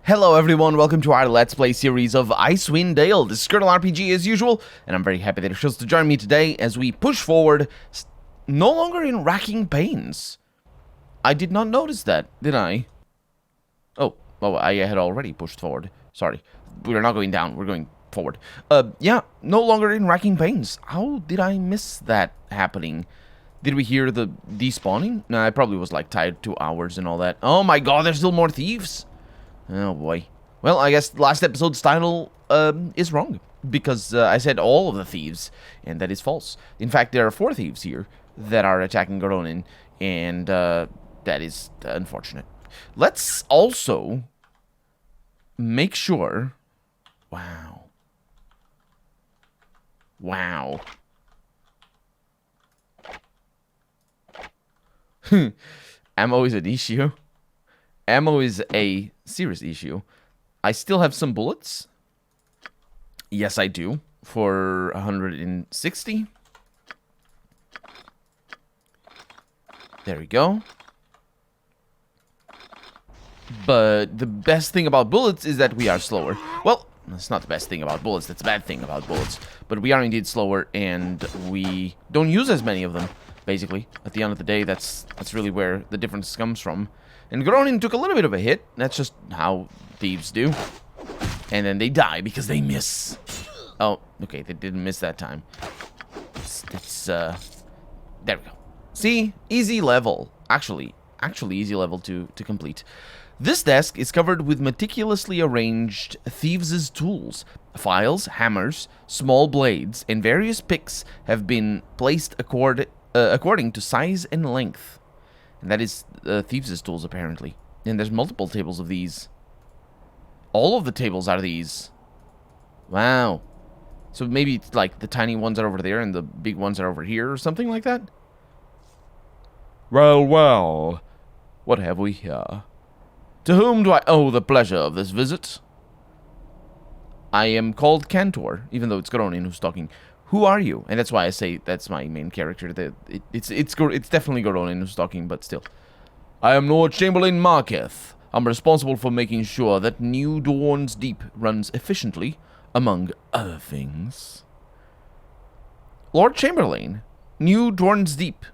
Hello everyone, welcome to our Let's Play series of Icewind Dale. This is Colonel RPG as usual, and I'm very happy that you're chose to join me today as we push forward, no longer in racking pains. I did not notice that, did I? Oh, I had already pushed forward. Sorry, we're not going down, we're going forward. Yeah, no longer in racking pains. How did I miss that happening? Did we hear the despawning? No, I probably was like tied 2 hours and all that. Oh my god, there's still more thieves? Oh boy. Well, I guess last episode's title is wrong, because I said all of the thieves, and that is false. In fact, there are 4 thieves here that are attacking Goronin, and that is unfortunate. Let's also make sure... Wow. Wow. Ammo is an issue. Ammo is a serious issue. I still have some bullets. Yes, I do. For 160. There we go. But the best thing about bullets is that we are slower. Well, that's not the best thing about bullets. That's the bad thing about bullets. But we are indeed slower, and we don't use as many of them, basically. At the end of the day, that's really where the difference comes from. And Goronin took a little bit of a hit. That's just how thieves do. And then they die because they miss. Oh, okay, they didn't miss that time. There we go. See? Easy level. Actually easy level to complete. This desk is covered with meticulously arranged thieves' tools. Files, hammers, small blades, and various picks have been placed according to size and length. And that is thieves' tools, apparently. And there's multiple tables of these. All of the tables are these. Wow. So maybe it's like the tiny ones are over there and the big ones are over here or something like that? Well. What have we here? To whom do I owe the pleasure of this visit? I am called Cantor, even though it's Goronin who's talking. Who are you? And that's why I say that's my main character. It's definitely Goronin who's talking, but still. I am Lord Chamberlain Marketh. I'm responsible for making sure that New Dawn's Deep runs efficiently, among other things. Lord Chamberlain? New Dawn's Deep?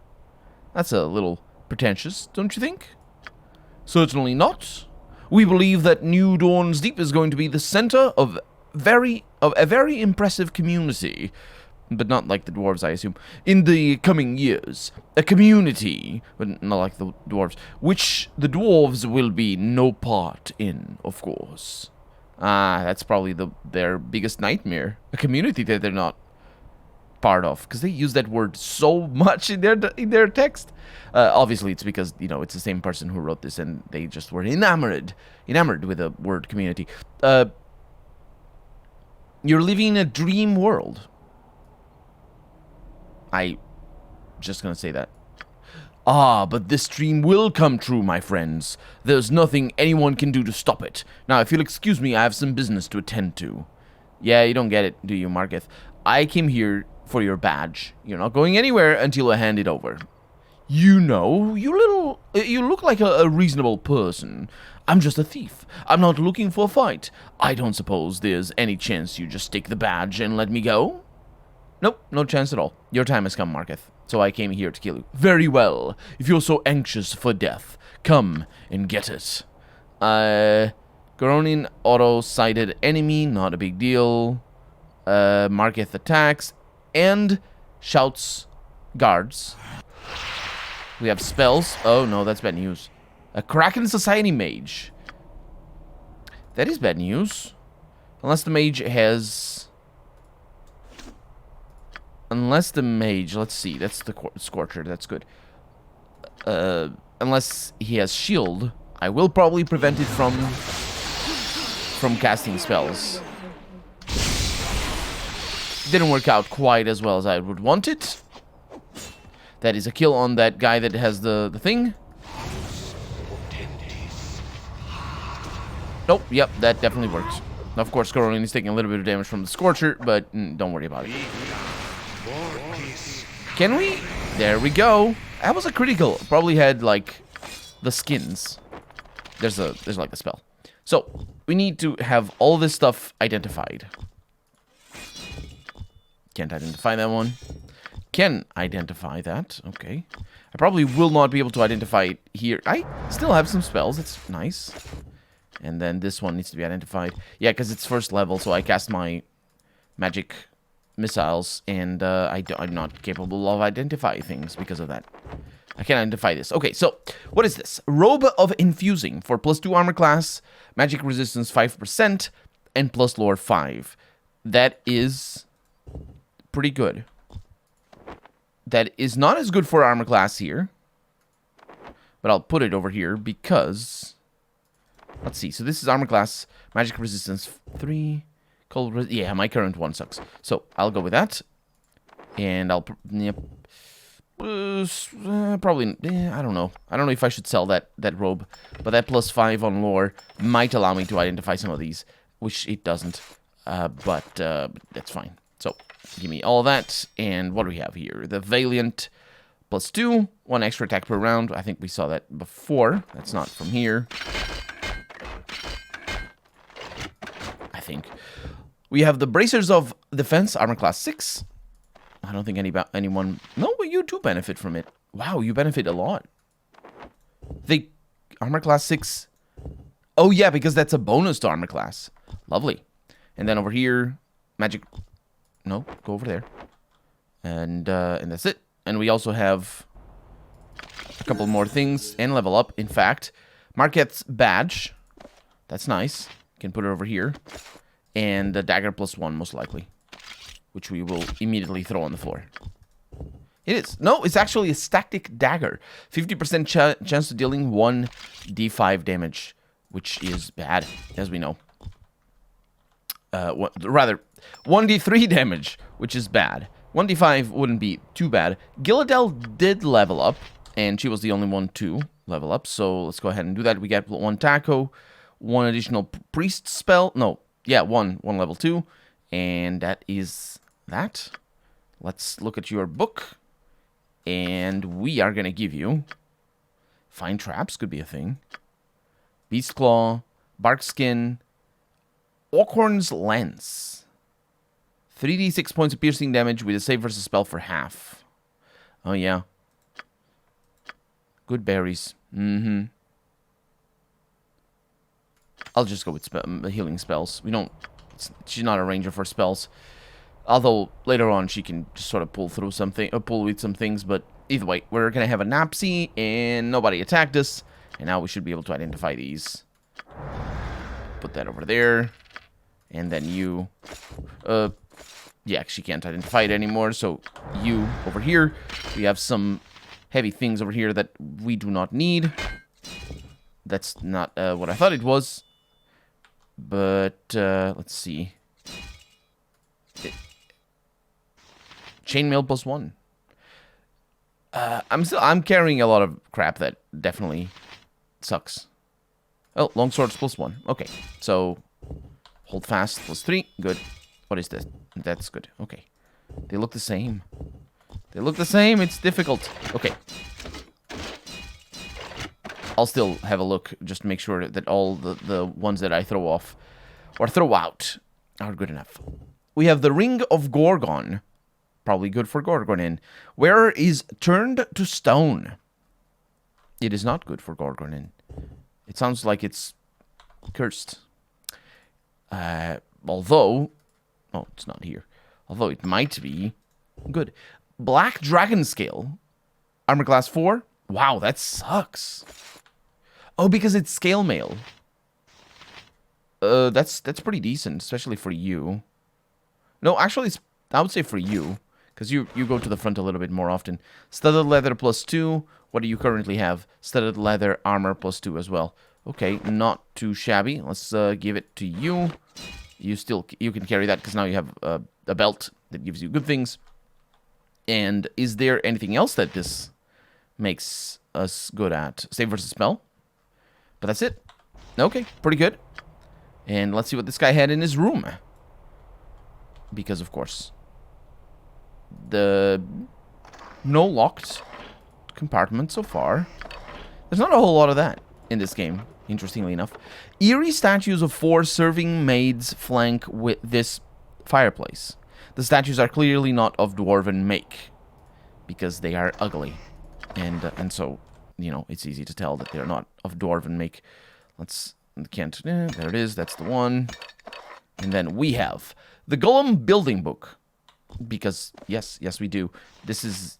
That's a little pretentious, don't you think? Certainly not. We believe that New Dawn's Deep is going to be the center of a very impressive community. But not like the dwarves, I assume. In the coming years, a community, but not like the dwarves, which the dwarves will be no part in, of course. That's probably their biggest nightmare. A community that they're not part of, because they use that word so much in their text. Obviously, it's because, you know, it's the same person who wrote this, and they just were enamored with the word community. You're living in a dream world. I just gonna say that. But this dream will come true, my friends. There's nothing anyone can do to stop it. Now, if you'll excuse me, I have some business to attend to. Yeah, you don't get it, do you, Marketh? I came here for your badge. You're not going anywhere until I hand it over. You know, you look like a reasonable person. I'm just a thief. I'm not looking for a fight. I don't suppose there's any chance you just take the badge and let me go? Nope, no chance at all. Your time has come, Marketh. So I came here to kill you. Very well. If you're so anxious for death, come and get it. Goronin auto-sighted enemy, not a big deal. Marketh attacks and shouts guards. We have spells. Oh no, that's bad news. A Kraken Society mage. That is bad news. Unless the mage has... let's see, that's the Scorcher, that's good. Unless he has shield, I will probably prevent it from casting spells. Didn't work out quite as well as I would want it. That is a kill on that guy that has the thing. Nope, yep, that definitely works. Of course, Goronin is taking a little bit of damage from the Scorcher, but don't worry about it. Can we? There we go. That was a critical. Probably had like the skins. There's like a spell. So we need to have all this stuff identified. Can't identify that one. Can identify that. Okay. I probably will not be able to identify it here. I still have some spells. It's nice. And then this one needs to be identified. Yeah, because it's first level, so I cast my magic missiles, and I'm not capable of identifying things because of that. I can't identify this. Okay, so what is this? Robe of Infusing for +2 armor class, magic resistance 5%, and plus lore 5. That is pretty good. That is not as good for armor class here, but I'll put it over here because, let's see. So this is armor class, magic resistance 3, cold yeah, my current one sucks. So I'll go with that, and I'll yep. Probably, I don't know. I don't know if I should sell that robe, but that +5 on lore might allow me to identify some of these, which it doesn't. But that's fine. So give me all that, and what do we have here? The Valiant +2, 1 extra attack per round. I think we saw that before. That's not from here. I think we have the Bracers of Defense, armor class 6. I don't think anyone... No, but you do benefit from it. Wow, you benefit a lot. The armor class 6... Oh, yeah, because that's a bonus to armor class. Lovely. And then over here, magic... No, go over there. And that's it. And we also have a couple more things and level up. In fact, Marquette's badge. That's nice. Can put it over here. And the dagger +1, most likely, which we will immediately throw on the floor. It is. No, it's actually a static dagger. 50% chance of dealing 1d5 damage, which is bad, as we know. Rather, 1d3 damage, which is bad. 1d5 wouldn't be too bad. Gilladel did level up, and she was the only one to level up, so let's go ahead and do that. We get 1 taco, 1 additional priest spell. No, yeah, one level 2, and that is... that. Let's look at your book, and we are gonna give you Fine Traps, could be a thing, Beast Claw, Bark Skin, Orkhorn's Lance, 3d6 points of piercing damage with a save versus spell for half. Oh yeah, good berries. I'll just go with healing spells. We don't... she's not a ranger for spells. Although, later on, she can just sort of pull through something, or pull with some things, but either way, we're going to have a Napsy, and nobody attacked us, and now we should be able to identify these. Put that over there, and then you, yeah, she can't identify it anymore, so you, over here, we have some heavy things over here that we do not need. That's not what I thought it was, but, let's see. Chainmail +1. I'm carrying a lot of crap that definitely sucks. Oh, longswords +1. Okay, so hold fast +3. Good. What is this? That's good. Okay. They look the same. They look the same. It's difficult. Okay. I'll still have a look just to make sure that all the ones that I throw off or throw out are good enough. We have the Ring of Gorgon. Probably good for Gorgonin. Wearer is turned to stone. It is not good for Gorgonin. It sounds like it's cursed. Although... oh, it's not here. Although it might be good. Black Dragon Scale. Armor class 4. Wow, that sucks. Oh, because it's scale mail. That's pretty decent, especially for you. No, actually, I would say for you, because you go to the front a little bit more often. Studded leather +2. What do you currently have? Studded leather armor +2 as well. Okay, not too shabby. Let's give it to you. You can carry that because now you have a belt that gives you good things. And is there anything else that this makes us good at? Save versus spell. But that's it. Okay, pretty good. And let's see what this guy had in his room. Because, of course, no locked compartment so far. There's not a whole lot of that in this game. interestingly enough. Eerie statues of 4 serving maids flank with this fireplace. The statues are clearly not of dwarven make, because they are ugly. And so, you know, it's easy to tell that they're not of dwarven make. There it is, that's the one. And then we have the Golem Building Book. Because, yes, we do. This is,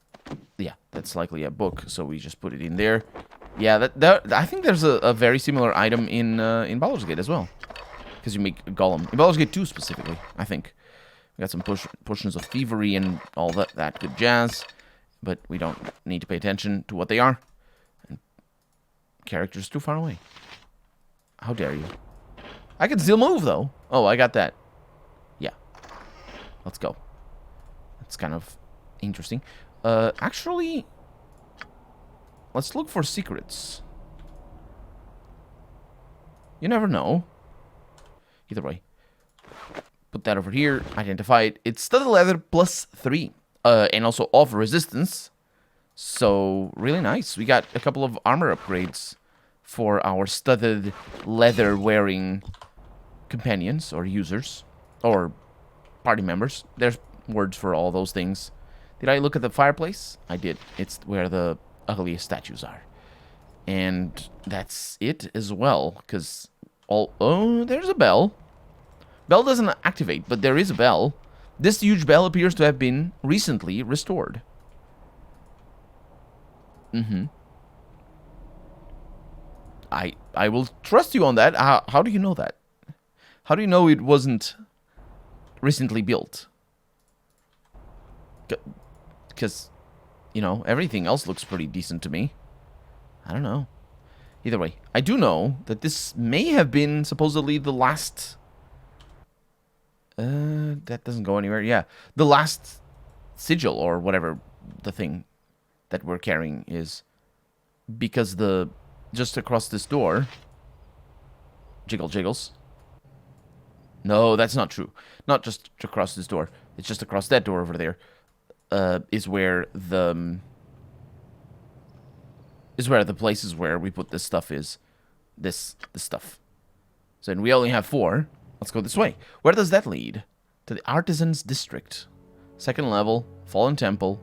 yeah, that's likely a book, so we just put it in there. Yeah, I think there's a very similar item in Baldur's Gate as well. Because you make a Golem. In Baldur's Gate 2 specifically, I think. We got some potions of thievery and all that good jazz. But we don't need to pay attention to what they are. And characters too far away. How dare you? I can still move, though. Oh, I got that. Yeah. Let's go. That's kind of interesting. Actually, let's look for secrets. You never know. Either way. Put that over here. Identify it. It's studded leather +3. And also off resistance. So, really nice. We got a couple of armor upgrades for our studded leather-wearing companions or users. Or party members. There's words for all those things. Did I look at the fireplace? I did. It's where the ugliest statues are. And that's it as well. Because oh, there's a bell. Bell doesn't activate, but there is a bell. This huge bell appears to have been recently restored. I will trust you on that. How do you know that? How do you know it wasn't recently built? Because, you know, everything else looks pretty decent to me. I don't know. Either way, I do know that this may have been supposedly the last... that doesn't go anywhere. Yeah, the last sigil or whatever the thing that we're carrying is, because just across this door, jiggles. No, that's not true. Not just across this door. It's just across that door over there. Is where the places where we put this stuff is. This stuff. So and we only have 4. Let's go this way. Where does that lead? To the Artisans District. 2nd level. Fallen Temple.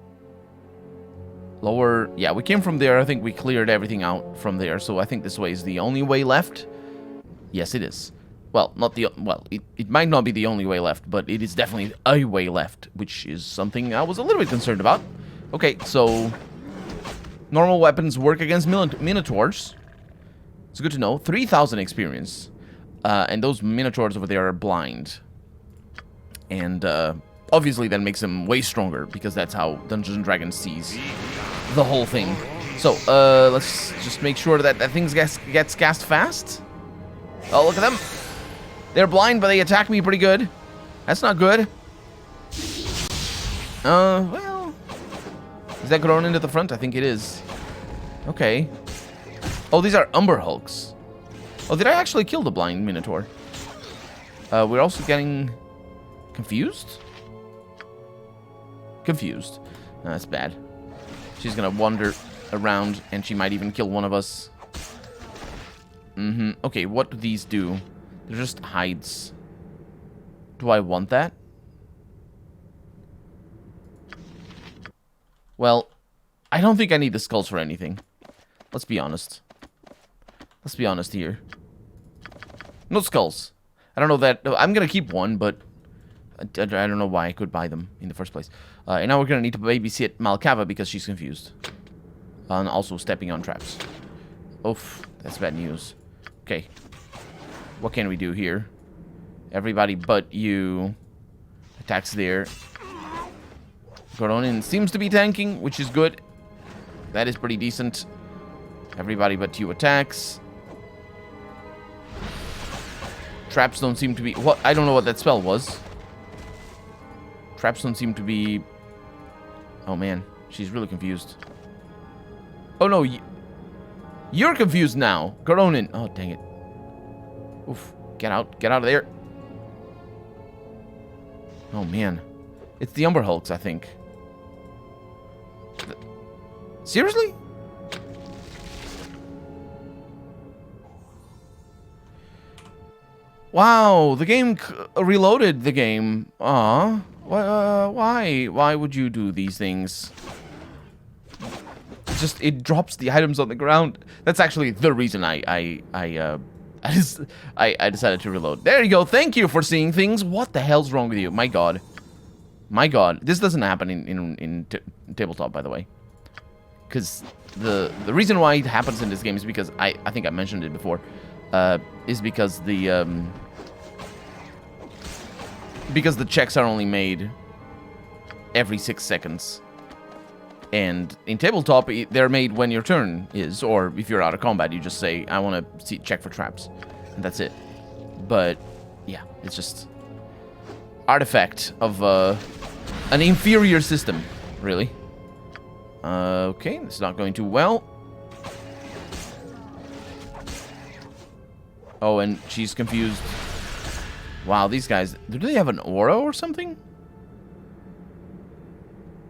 Lower... Yeah, we came from there. I think we cleared everything out from there. So I think this way is the only way left. Yes, it is. Well, not the... Well, it might not be the only way left, but it is definitely a way left, which is something I was a little bit concerned about. Okay, so... Normal weapons work against minotaurs. It's good to know. 3,000 experience. And those minotaurs over there are blind. And obviously that makes them way stronger, because that's how Dungeons & Dragons sees the whole thing. So, let's just make sure that thing gets cast fast. Oh, look at them. They're blind, but they attack me pretty good. That's not good. Well... Is that grown into the front? I think it is. Okay. Oh, these are Umber Hulks. Oh, did I actually kill the blind minotaur? We're also getting... Confused? Confused. That's bad. She's gonna wander around, and she might even kill one of us. Okay, what do these do? They're just hides. Do I want that? Well, I don't think I need the skulls for anything. Let's be honest. Let's be honest here. No skulls. I don't know that... I'm gonna keep one, but... I don't know why I could buy them in the first place. And now we're gonna need to babysit Malkava because she's confused. And also stepping on traps. Oof, that's bad news. Okay. What can we do here? Everybody but you. Attacks there. Goronin seems to be tanking, which is good. That is pretty decent. Everybody but you attacks. Traps don't seem to be... What? I don't know what that spell was. Traps don't seem to be... Oh, man. She's really confused. Oh, no. You're confused now. Goronin. Oh, dang it. Oof. Get out. Get out of there. Oh, man. It's the Umber Hulks, I think. Seriously? Wow, the game reloaded the game. Aw. Why? Why would you do these things? It drops the items on the ground. That's actually the reason I decided to reload. There you go. Thank you for seeing things. What the hell's wrong with you? My god. My god. This doesn't happen in tabletop, by the way. Because the reason why it happens in this game is because I think I mentioned it before. Is because the checks are only made every 6 seconds. And in tabletop, they're made when your turn is, or if you're out of combat, you just say, I want to check for traps. And that's it. But, yeah, it's just artifact of an inferior system, really. Okay, it's not going too well. Oh, and she's confused. Wow, these guys, do they have an aura or something?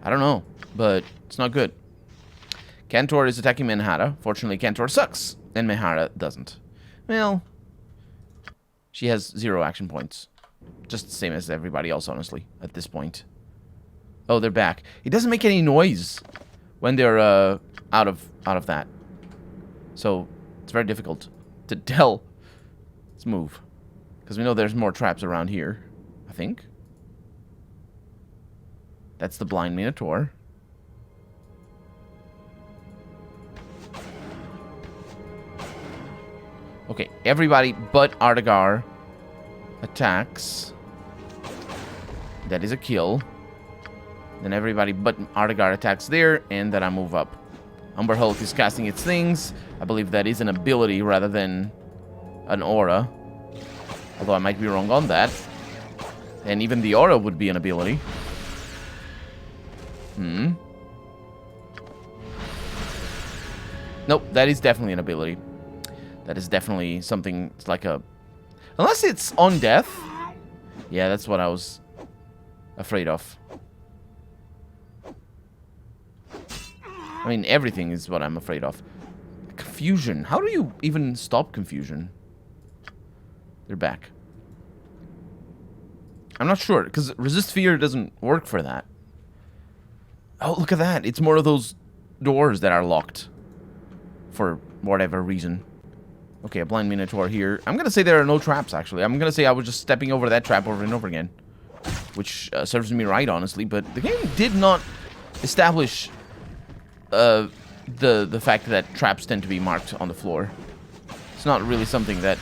I don't know, but it's not good. Cantor is attacking Menhara. Fortunately, Cantor sucks, and Menhara doesn't. Well, she has 0 action points. Just the same as everybody else, honestly, at this point. Oh, they're back. It doesn't make any noise when they're out of that. So, it's very difficult to tell. Let's move. Because we know there's more traps around here, I think. That's the blind minotaur. Okay, everybody but Ardagar attacks. That is a kill. Then everybody but Ardagar attacks there, and then I move up. Umber Hulk is casting its things. I believe that is an ability rather than an aura. Although I might be wrong on that. And even the aura would be an ability. Nope, that is definitely an ability. That is definitely something like a... Unless it's on death. Yeah, that's what I was afraid of. I mean, everything is what I'm afraid of. Confusion. How do you even stop confusion? They're back. I'm not sure, because resist fear doesn't work for that. Oh, look at that. It's more of those doors that are locked. For whatever reason. Okay, a blind minotaur here. I'm going to say there are no traps, actually. I'm going to say I was just stepping over that trap over and over again. Which serves me right, honestly. But the game did not establish the fact that traps tend to be marked on the floor. It's not really something that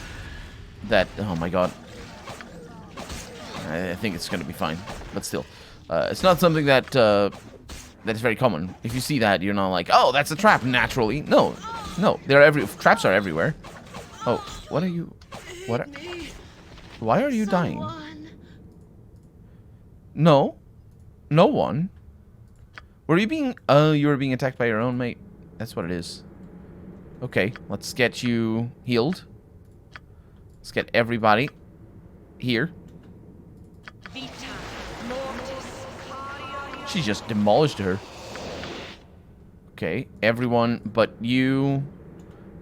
oh my god. I think it's going to be fine. But still. It's not something that is very common. If you see that, you're not like, oh, that's a trap, naturally. No. No. Traps are everywhere. Oh, what are you... Why are you dying? No. No one. Were you being... you were being attacked by your own mate. That's what it is. Okay, let's get you healed. Let's get everybody here. She just demolished her. Okay, everyone but you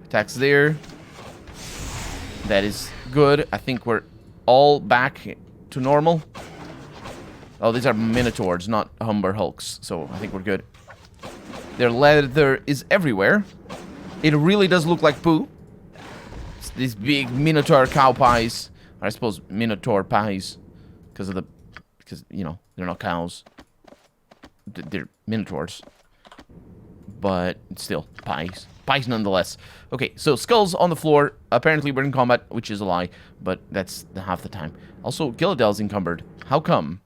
attacks there. That is good. I think we're all back to normal. Oh, these are minotaurs, not Humber Hulks. So I think we're good. Their leather is everywhere. It really does look like poo. It's these big minotaur cow pies. Or I suppose minotaur pies. Because, you know, they're not cows. They're minotaurs. But still, pies. Pies nonetheless. Okay, so skulls on the floor. Apparently we're in combat, which is a lie. But that's half the time. Also, Gillidel's encumbered. How come?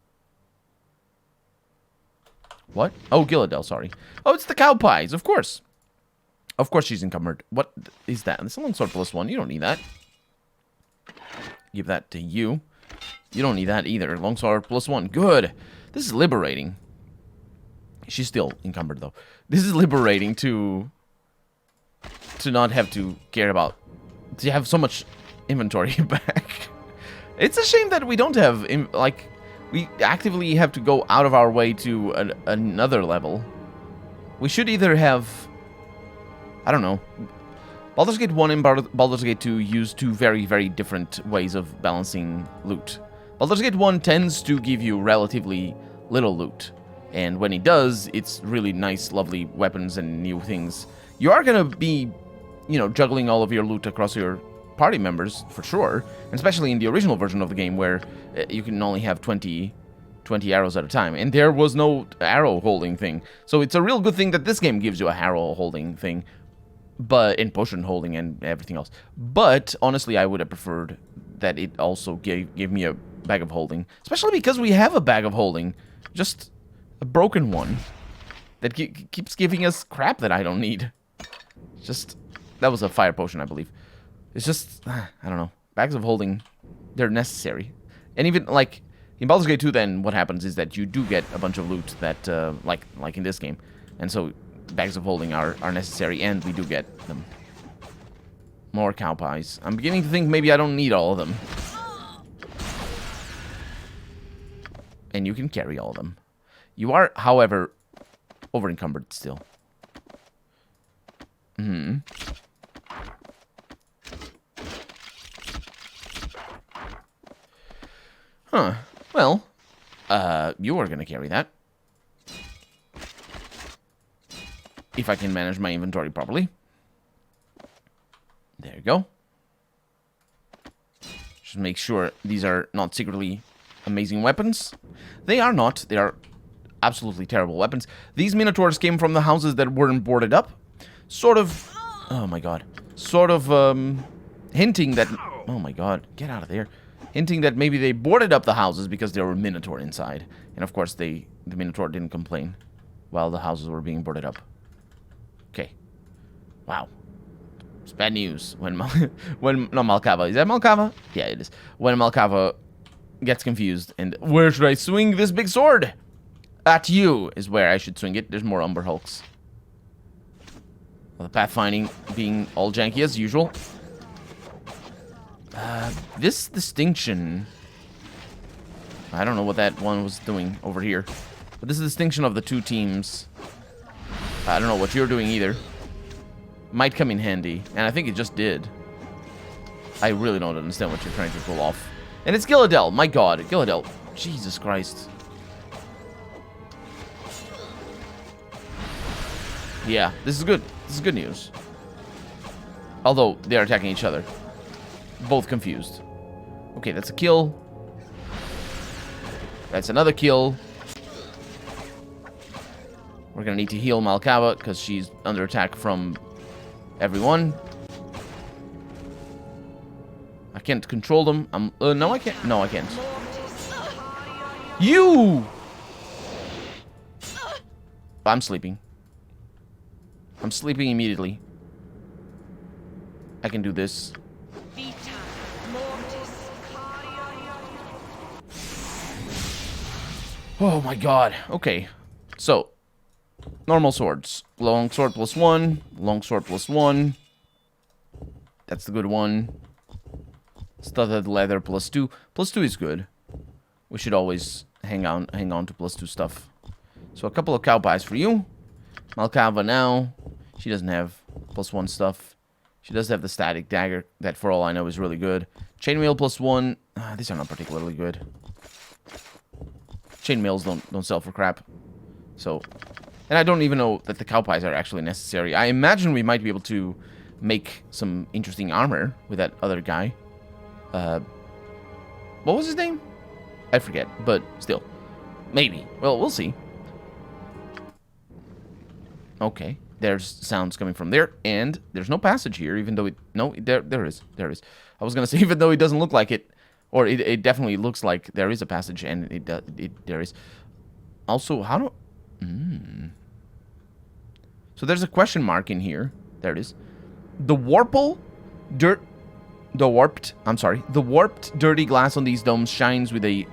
What? Oh, Gillidel, sorry. Oh, it's the cow pies, of course. Of course she's encumbered. What is that? It's a longsword +1. You don't need that. Give that to you. You don't need that either. Longsword +1. Good. This is liberating. She's still encumbered, though. This is liberating to not have to care about... To have so much inventory back. It's a shame that we don't have... we actively have to go out of our way to another level. We should either have... I don't know. Baldur's Gate 1 and Baldur's Gate 2 use two very, very different ways of balancing loot. Baldur's Gate 1 tends to give you relatively little loot, and when it does, it's really nice, lovely weapons and new things. You are going to be, you know, juggling all of your loot across your party members, for sure, and especially in the original version of the game where you can only have 20 arrows at a time, and there was no arrow holding thing. So it's a real good thing that this game gives you a arrow holding thing, but in potion holding and everything else. But honestly, I would have preferred that it also gave me a bag of holding, especially because we have a bag of holding, just a broken one that keeps giving us crap that I don't need. Just that was a fire potion, I believe. It's just I don't know. Bags of holding, they're necessary, and even like in Baldur's Gate 2, then what happens is that you do get a bunch of loot that like in this game, and so bags of holding are necessary, and we do get them. More cow pies. I'm beginning to think maybe I don't need all of them. And you can carry all of them. You are, however, over-encumbered still. Huh. Well, you are going to carry that. If I can manage my inventory properly. There you go. Just make sure these are not secretly amazing weapons. They are not. They are absolutely terrible weapons. These minotaurs came from the houses that weren't boarded up. Sort of... Oh my god. Sort of, hinting that... Oh my god. Get out of there. Hinting that maybe they boarded up the houses because there were minotaur inside. And of course, the minotaur didn't complain while the houses were being boarded up. Okay. Wow. It's bad news when no, Malkava. Is that Malkava? Yeah, it is. When Malkava gets confused and where should I swing this big sword? At you is where I should swing it. There's more Umber Hulks. Well, the pathfinding being all janky as usual. This distinction... I don't know what that one was doing over here. But this distinction of the two teams... I don't know what you're doing either. Might come in handy. And I think it just did. I really don't understand what you're trying to pull off. And it's Gilladel. My god. Gilladel. Jesus Christ. Yeah. This is good. This is good news. Although, they're attacking each other. Both confused. Okay, that's a kill. That's another kill. We're gonna need to heal Malkava because she's under attack from everyone. I can't control them. No, I can't. No, I can't. You! I'm sleeping. I'm sleeping immediately. I can do this. Oh my god. Okay. So, normal swords. Long sword +1. Long sword +1. That's the good one. Studded leather +2. +2 is good. We should always hang on to +2 stuff. So a couple of cow pies for you. Malkava now. She doesn't have +1 stuff. She does have the static dagger. That, for all I know, is really good. Chainmail +1. These are not particularly good. Chainmails don't sell for crap. So, and I don't even know that the cow pies are actually necessary. I imagine we might be able to make some interesting armor with that other guy. What was his name? I forget, but still. Maybe. Well, we'll see. Okay. There's sounds coming from there, and there's no passage here, even though it... No, there is. There is. I was going to say, even though it doesn't look like it, or it definitely looks like there is a passage, and there is. Also, how do... So there's a question mark in here. There it is. The warped, dirty glass on these domes shines with a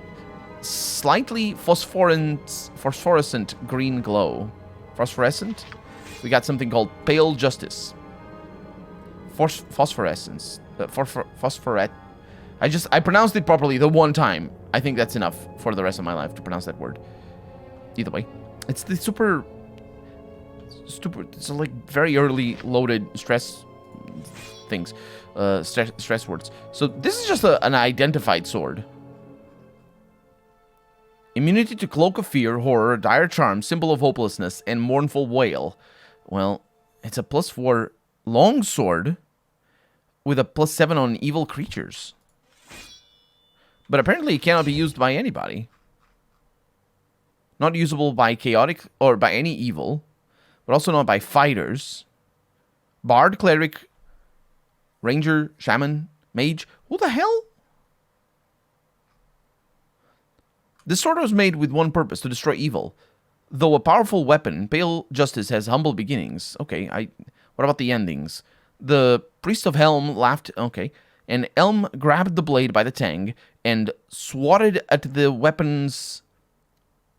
slightly phosphorescent green glow. Phosphorescent? We got something called pale justice. Phosphorescence. I pronounced it properly the one time. I think that's enough for the rest of my life to pronounce that word. Either way. It's the super... It's like very early loaded stress things, stress words. So this is just an identified sword. Immunity to Cloak of Fear, Horror, Dire Charm, Symbol of Hopelessness, and Mournful Wail. Well, it's a +4 long sword with a +7 on evil creatures. But apparently it cannot be used by anybody. Not usable by chaotic or by any evil, but also not by fighters. Bard, Cleric, Ranger, Shaman, Mage. Who the hell? This sword was made with one purpose, to destroy evil. Though a powerful weapon, Pale Justice has humble beginnings. Okay, what about the endings? The Priest of Helm laughed, okay, and Elm grabbed the blade by the tang and swatted at the weapon's,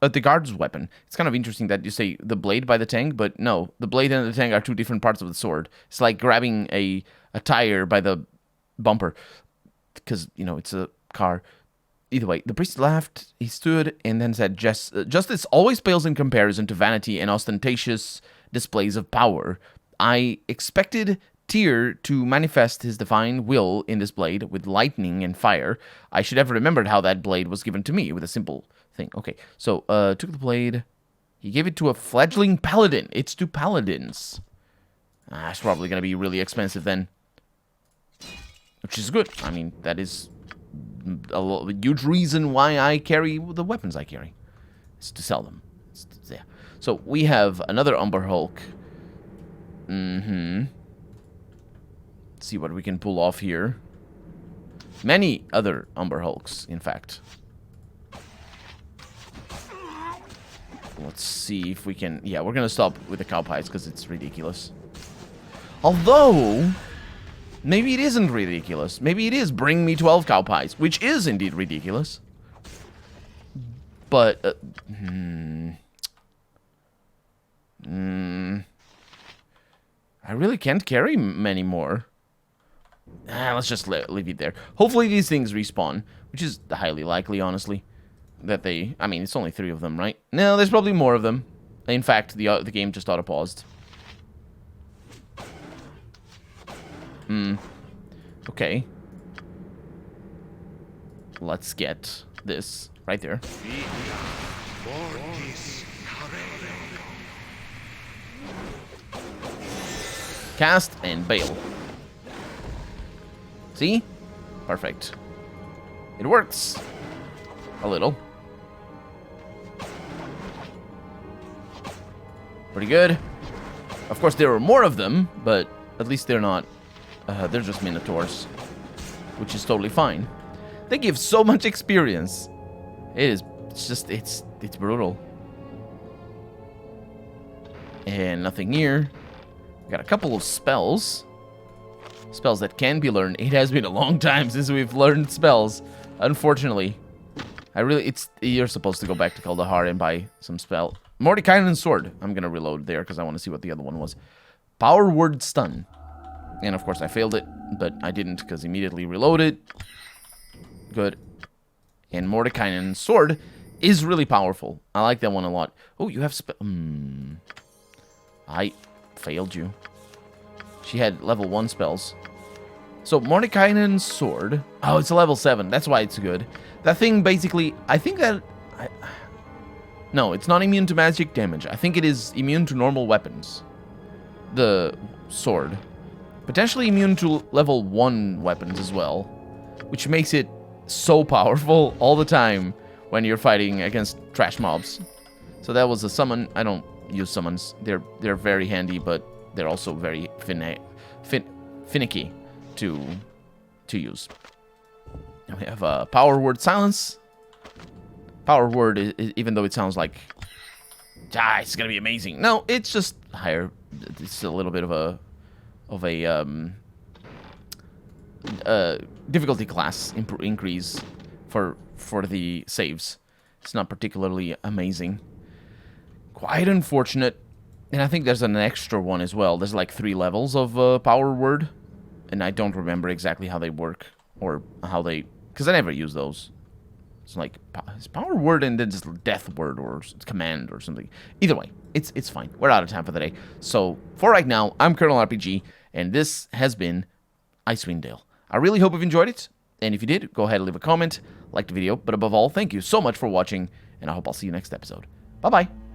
at the guard's weapon. It's kind of interesting that you say the blade by the tang, but no, the blade and the tang are two different parts of the sword. It's like grabbing a tire by the bumper, because, you know, it's a car. Either way, the priest laughed, he stood, and then said, Justice always pales in comparison to vanity and ostentatious displays of power. I expected Tyr to manifest his divine will in this blade with lightning and fire. I should have remembered how that blade was given to me with a simple thing. Okay, so, took the blade, he gave it to a fledgling paladin. It's to paladins. It's probably going to be really expensive then. Which is good. I mean, that is a huge reason why I carry the weapons I carry. It's to sell them. Yeah. So we have another Umber Hulk. Let's see what we can pull off here. Many other Umber Hulks, in fact. Let's see if we can... Yeah, we're going to stop with the cowpies because it's ridiculous. Although... maybe it isn't ridiculous. Maybe it is bring me 12 cow pies, which is indeed ridiculous. But, I really can't carry many more. Let's just leave it there. Hopefully these things respawn, which is highly likely, honestly. That they... I mean, it's only 3 of them, right? No, there's probably more of them. In fact, the game just auto-paused. Okay. Let's get this right there. Cast and bail. See? Perfect. It works. A little. Pretty good. Of course, there are more of them, but at least they're not... they're just minotaurs, which is totally fine. They give so much experience. It's brutal. And nothing here. We got a couple of spells. Spells that can be learned. It has been a long time since we've learned spells. Unfortunately. You're supposed to go back to Kaldahar and buy some spell. Mordekainen's Sword. I'm gonna reload there because I want to see what the other one was. Power Word Stun. And of course I failed it, but I didn't because immediately reloaded. Good. And Mordekainen's Sword is really powerful. I like that one a lot. Oh, you have I failed you. She had level 1 spells. So Mordekainen's Sword. Oh, it's a level 7. That's why it's good. That thing basically, I think that... no, it's not immune to magic damage. I think it is immune to normal weapons. The sword. Potentially immune to level 1 weapons as well, which makes it so powerful all the time when you're fighting against trash mobs. So that was a summon. I don't use summons. They're very handy, but they're also very finicky to use. And we have Power Word Silence. Power Word, even though it sounds like it's gonna be amazing. No, it's just higher. It's a little bit of a difficulty class increase for the saves. It's not particularly amazing. Quite unfortunate. And I think there's an extra one as well. There's like 3 levels of Power Word, and I don't remember exactly how they work or how they, because I never use those. It's like it's Power Word and then just Death Word or Command or something. Either way, it's fine. We're out of time for the day. So for right now, I'm Colonel RPG. And this has been Icewind Dale. I really hope you've enjoyed it. And if you did, go ahead and leave a comment, like the video. But above all, thank you so much for watching. And I hope I'll see you next episode. Bye-bye.